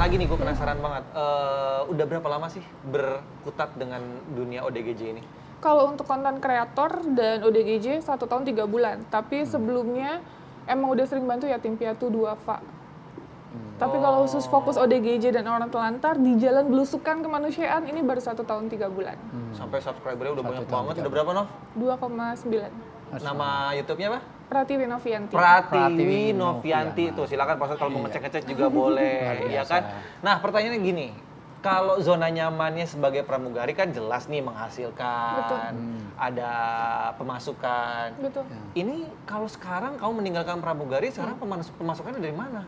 lagi nih, gue penasaran banget. Udah berapa lama sih berkutat dengan dunia ODGJ ini? Kalau untuk konten kreator dan ODGJ 1 tahun 3 bulan. Tapi sebelumnya emang udah sering bantu yatim piatu duafa. Tapi kalau khusus fokus ODGJ dan orang telantar di jalan belusukan kemanusiaan ini baru 1 tahun 3 bulan. Sampai subscribernya udah banyak 1 tahun, banget. 3 Udah berapa, Nov? 2,9. Nama YouTube-nya apa? Pratiwi Novianti. Pratiwi Novianti. Tuh, silakan Pak Ustadz kalau mau ngecek-ngecek juga boleh, ya kan? Nah, pertanyaannya gini. Kalau zona nyamannya sebagai pramugari kan jelas nih menghasilkan, ada pemasukan. Betul. Ini kalau sekarang kamu meninggalkan pramugari, sekarang pemasukannya dari mana?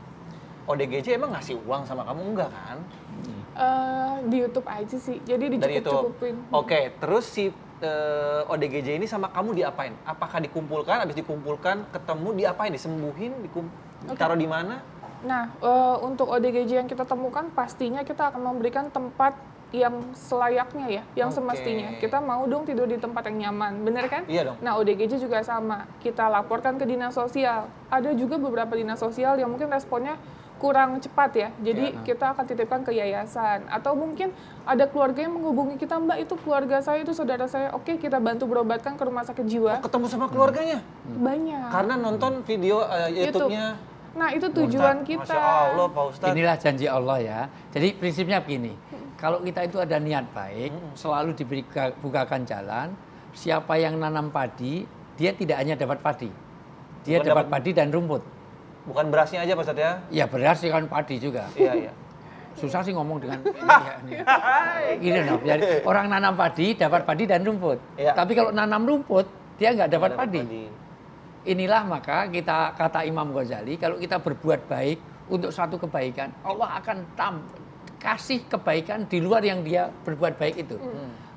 ODGJ emang ngasih uang sama kamu enggak kan? Di YouTube aja sih, jadi Dari YouTube. dicukup-cukupin. Oke, terus si ODGJ ini sama kamu diapain? Apakah dikumpulkan, habis dikumpulkan ketemu diapain? Disembuhin, taruh di mana? Nah, untuk ODGJ yang kita temukan pastinya kita akan memberikan tempat yang selayaknya ya, yang Oke. semestinya. Kita mau dong tidur di tempat yang nyaman, bener kan? Iya dong. Nah, ODGJ juga sama. Kita laporkan ke dinas sosial. Ada juga beberapa dinas sosial yang mungkin responnya kurang cepat ya. Jadi kita akan titipkan ke yayasan. Atau mungkin ada keluarga yang menghubungi kita, Mbak itu keluarga saya, itu saudara saya. Oke, kita bantu berobatkan ke rumah sakit jiwa. Ketemu sama keluarganya? Banyak. Karena nonton video YouTube-nya. Nah, itu tujuan kita. Masya Allah, Pak Ustadz. Inilah janji Allah ya. Jadi prinsipnya begini, kalau kita itu ada niat baik, selalu bukakan jalan. Siapa yang nanam padi, dia tidak hanya dapat padi, dia Bukan dapat dapat- padi dan rumput. Bukan berasnya aja Pak Ustadz ya? Ya beras sih kan padi juga. Iya, iya. Susah sih ngomong dengan ini. Gini loh, jadi orang nanam padi dapat padi dan rumput. Iya. Tapi kalau nanam rumput dia nggak dapat Nggak padi. Inilah maka kita kata Imam Ghazali, kalau kita berbuat baik untuk satu kebaikan, Allah akan kasih kebaikan di luar yang dia berbuat baik itu.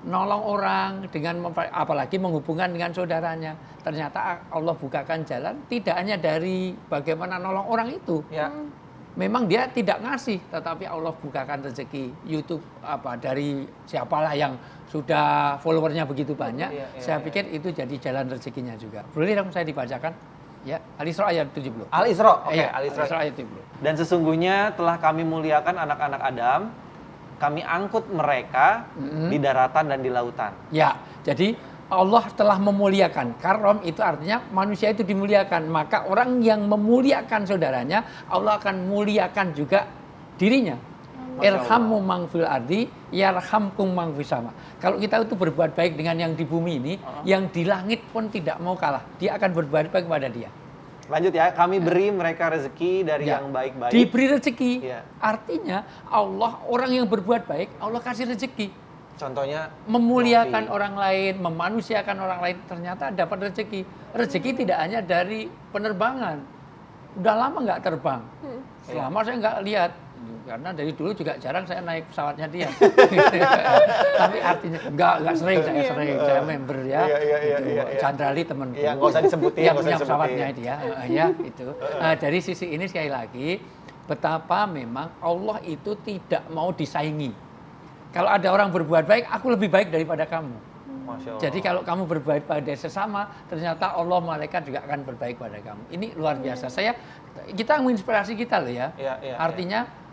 Nolong orang dengan apalagi menghubungkan dengan saudaranya. Ternyata Allah bukakan jalan tidak hanya dari bagaimana nolong orang itu. Ya. Memang dia tidak ngasih, tetapi Allah bukakan rezeki YouTube dari siapalah yang sudah followernya begitu banyak. Saya pikir itu jadi jalan rezekinya juga. Boleh dong saya dibacakan? Ya, Al-Isra ayat 70. Al-Isra, oke, Iya, Al-Isra. Al-Isra ayat 70. Dan sesungguhnya telah kami muliakan anak-anak Adam, kami angkut mereka di daratan dan di lautan. Ya, jadi Allah telah memuliakan. Karom itu artinya manusia itu dimuliakan. Maka orang yang memuliakan saudaranya, Allah akan muliakan juga dirinya. Irhammu mang fil ardi, yarhamkum mang fis sama. Kalau kita itu berbuat baik dengan yang di bumi ini, yang di langit pun tidak mau kalah. Dia akan berbuat baik kepada dia. Lanjut ya, kami beri mereka rezeki dari yang baik-baik. Diberi rezeki. Ya. Artinya Allah, orang yang berbuat baik, Allah kasih rezeki. Contohnya Memuliakan Novi. orang lain, memanusiakan orang lain, ternyata dapat rezeki. Rezeki tidak hanya dari penerbangan. Udah lama nggak terbang. Selama saya nggak lihat. Karena dari dulu juga jarang saya naik pesawatnya dia. Tapi artinya nggak sering, saya member ya. Chandrali temanku. Iya, nggak usah disebutin. Yang nggak usah punya disebutin. pesawatnya dia, ya itu. Dari sisi ini sekali lagi, betapa memang Allah itu tidak mau disaingi. Kalau ada orang berbuat baik, aku lebih baik daripada kamu. Masya Allah. Jadi kalau kamu berbaik pada sesama, ternyata Allah malaikat juga akan berbaik pada kamu. Ini luar biasa. Kita menginspirasi kita loh ya. Artinya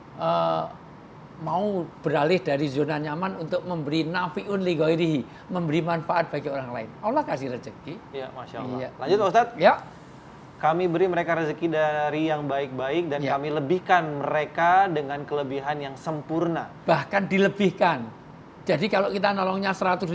mau beralih dari zona nyaman untuk memberi nafiun li ghairihi, memberi manfaat bagi orang lain. Allah kasih rezeki. Iya, Masya Allah. Iya. Lanjut Pak Ustadz. Ya. Kami beri mereka rezeki dari yang baik-baik dan kami lebihkan mereka dengan kelebihan yang sempurna. Bahkan dilebihkan. Jadi kalau kita nolongnya 100.000,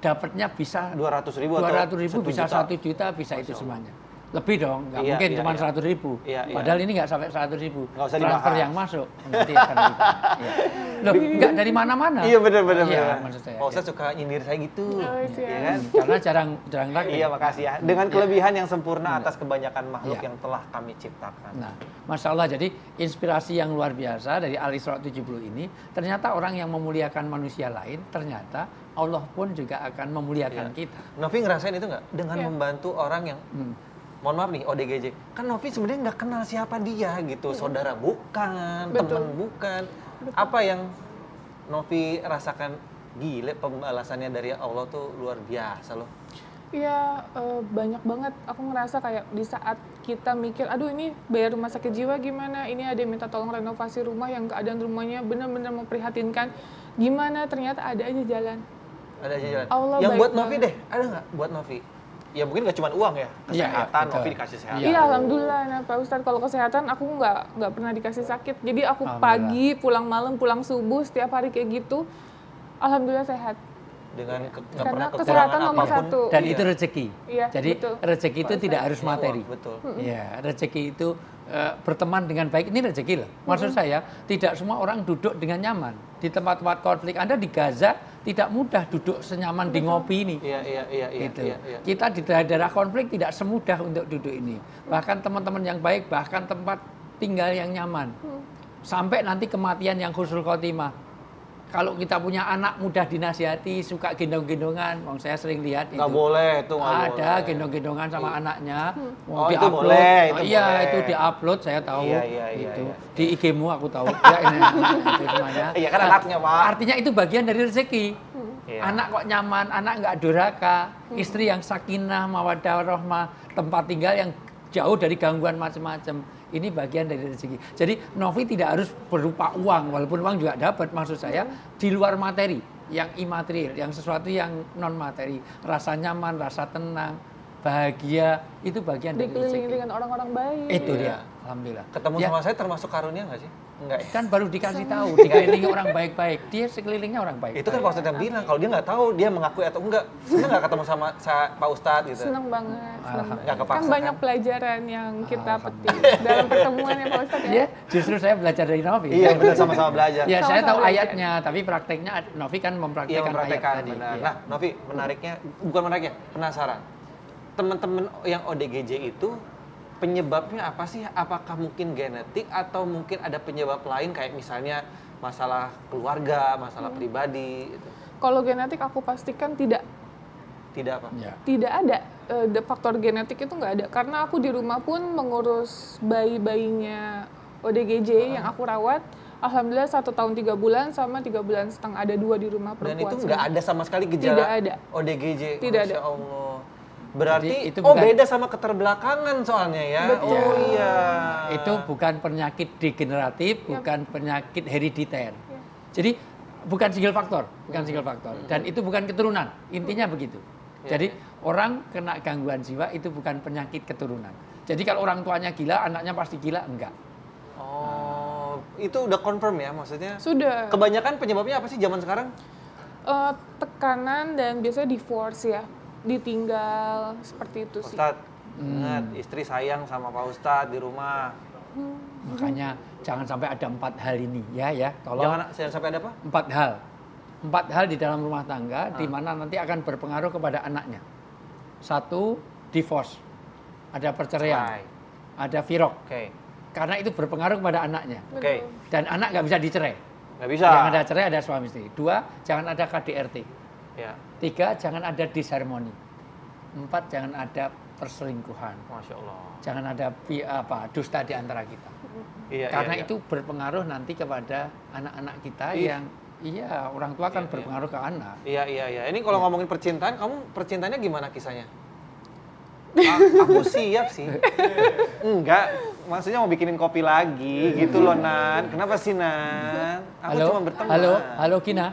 dapatnya bisa 200.000 200.000 bisa 1 1 juta, bisa itu semuanya. Lebih dong, nggak Iya, mungkin iya, cuma iya. 100.000. Iya, iya. Padahal ini nggak sampai 100.000. Nggak usah Transfer dibahas. yang masuk nanti akan gitu. Iya. Loh, nggak dari mana-mana. Iya benar-benar. Iya, maksud saya. Pak Ustadz suka nyindir saya gitu. siap. Iya kan? Karena jarang lagi. Iya, makasih ya. Dengan kelebihan yang sempurna atas kebanyakan makhluk Iya. yang telah kami ciptakan. Nah, Masya Allah, jadi inspirasi yang luar biasa dari Al-Isra 70 ini, ternyata orang yang memuliakan manusia lain, ternyata Allah pun juga akan memuliakan kita. Novi ngerasain itu nggak? Dengan Iya. membantu orang yang, mohon maaf nih, ODGJ. Kan Novi sebenarnya nggak kenal siapa dia gitu. Saudara bukan, Betul. teman bukan. Apa yang Novi rasakan? Gile, pembalasannya dari Allah tuh luar biasa loh. Iya, banyak banget. Aku ngerasa kayak di saat kita mikir, aduh ini bayar rumah sakit jiwa gimana, ini ada yang minta tolong renovasi rumah yang keadaan rumahnya benar-benar memprihatinkan. Gimana, ternyata ada aja jalan. Ada aja jalan. Allah Yang baik buat Novi banget. deh, ada nggak buat Novi? Ya mungkin nggak cuma uang ya, Iya, kesehatan, betul. Novi dikasih sehat. Iya, alhamdulillah. Nah, Pak Ustadz, kalau kesehatan aku nggak pernah dikasih sakit. Jadi aku Alhamdulillah. pagi, pulang malam, pulang subuh, setiap hari kayak gitu. Alhamdulillah sehat. Dengan nggak Karena pernah kesehatan kekurangan nomor apapun. satu. Dan Iya. itu rezeki. Iya, Jadi betul. rezeki itu Pak tidak Ustadz. harus Iya, materi. uang, betul. Ya, rezeki itu berteman dengan baik ini rezeki loh. Maksud saya tidak semua orang duduk dengan nyaman di tempat-tempat konflik. Anda di Gaza tidak mudah duduk senyaman di ngopi ini. Iya, iya, iya, iya, Gitu. iya, iya. Kita di daerah-daerah konflik tidak semudah untuk duduk ini. Bahkan teman-teman yang baik, bahkan tempat tinggal yang nyaman. Sampai nanti kematian yang husnul khotimah. Kalau kita punya anak mudah dinasihati, suka gendong-gendongan, saya sering lihat itu. Nggak boleh, itu nggak boleh. Ada gendong-gendongan sama anaknya. Mau Oh, itu di-upload. boleh, itu Iya, boleh. itu di-upload saya tahu. Iya, iya, iya, Itu. iya. Di IG-mu aku tahu. Ya, ini, itu semuanya. Iya, kan anaknya, Pak. Artinya itu bagian dari rezeki. Iya. Anak kok nyaman, anak nggak durhaka, istri yang sakinah, mawaddah, rahmah, tempat tinggal yang jauh dari gangguan macam-macam. Ini bagian dari rezeki. Jadi Novi tidak harus berupa uang, walaupun uang juga dapat. Maksud saya di luar materi, yang imaterial, yang sesuatu yang non materi, rasa nyaman, rasa tenang, bahagia, itu bagian dari Dikelilingi rezeki. dengan orang-orang baik. Itu Iya. dia, alhamdulillah. Ketemu Ya, sama saya termasuk karunia nggak sih? Enggak ya? kan baru dikasih tahu, dikelilingi orang baik-baik. Dia sekelilingnya orang baik. Itu kan Pak Ustadz yang bilang, kalau dia nggak tahu, dia mengakui atau enggak. Seneng nggak ketemu sama Pak Ustadz gitu? Senang banget. senang Alhamdulillah. banget. Nggak kepaksa, Kan banyak kan? pelajaran yang kita petik dalam pertemuan ya Pak Ustadz ya. Ya, justru saya belajar dari Novi. Iya, benar, sama-sama belajar. Ya, saya Sama-sama tahu belajar. ayatnya, tapi prakteknya Novi kan Iya, mempraktekkan ayat mempraktekkan, tadi. benar. Iya. Nah, Novi, menariknya, bukan menariknya, penasaran. Teman-teman yang ODGJ itu penyebabnya apa sih? Apakah mungkin genetik atau mungkin ada penyebab lain kayak misalnya masalah keluarga, masalah pribadi gitu. Kalau genetik aku pastikan tidak Tidak apa? Ya. tidak ada. Faktor genetik itu nggak ada. Karena aku di rumah pun mengurus bayi-bayinya ODGJ yang aku rawat. Alhamdulillah 1 tahun 3 bulan sama 3 bulan setengah, ada 2 di rumah Dan perempuan. itu nggak ada sama sekali gejala Tidak ada. ODGJ. Tidak Masya ada. Allah. Berarti Jadi itu oh bukan- beda sama keterbelakangan soalnya ya. Betul. Oh iya. Itu bukan penyakit degeneratif, bukan penyakit herediter. Jadi bukan single faktor, bukan single faktor. Dan itu bukan keturunan. Intinya begitu. Jadi orang kena gangguan jiwa itu bukan penyakit keturunan. Jadi kalau orang tuanya gila, anaknya pasti gila, enggak. Oh, itu udah confirm ya maksudnya? Sudah. Kebanyakan penyebabnya apa sih zaman sekarang? Tekanan dan biasanya divorce ya. Ditinggal seperti itu sih. Ustadz, ingat istri sayang sama Pak Ustadz di rumah. Makanya jangan sampai ada 4 hal ini, ya. Tolong Jangan sampai ada apa? 4 hal. 4 hal di dalam rumah tangga di mana nanti akan berpengaruh kepada anaknya. 1, divorce. Ada perceraian, Cerai. ada firok. Oke. Karena itu berpengaruh kepada anaknya. Oke. Dan anak nggak bisa dicerai. Nggak bisa. Yang ada cerai ada suami istri. 2, jangan ada KDRT. Ya, 3, jangan ada disharmoni. 4, jangan ada perselingkuhan. Masya Allah. Jangan ada dusta di antara kita. Iya, Karena iya, iya. itu berpengaruh nanti kepada anak-anak kita Iya. yang orang tua kan berpengaruh ke anak. Iya, iya, iya. Ini kalau ngomongin percintaan, kamu percintaannya gimana kisahnya? Aku siap sih. Enggak, maksudnya mau bikinin kopi lagi gitu loh, Nan. Kenapa sih, Nan? Aku cuma berteman. halo Kina.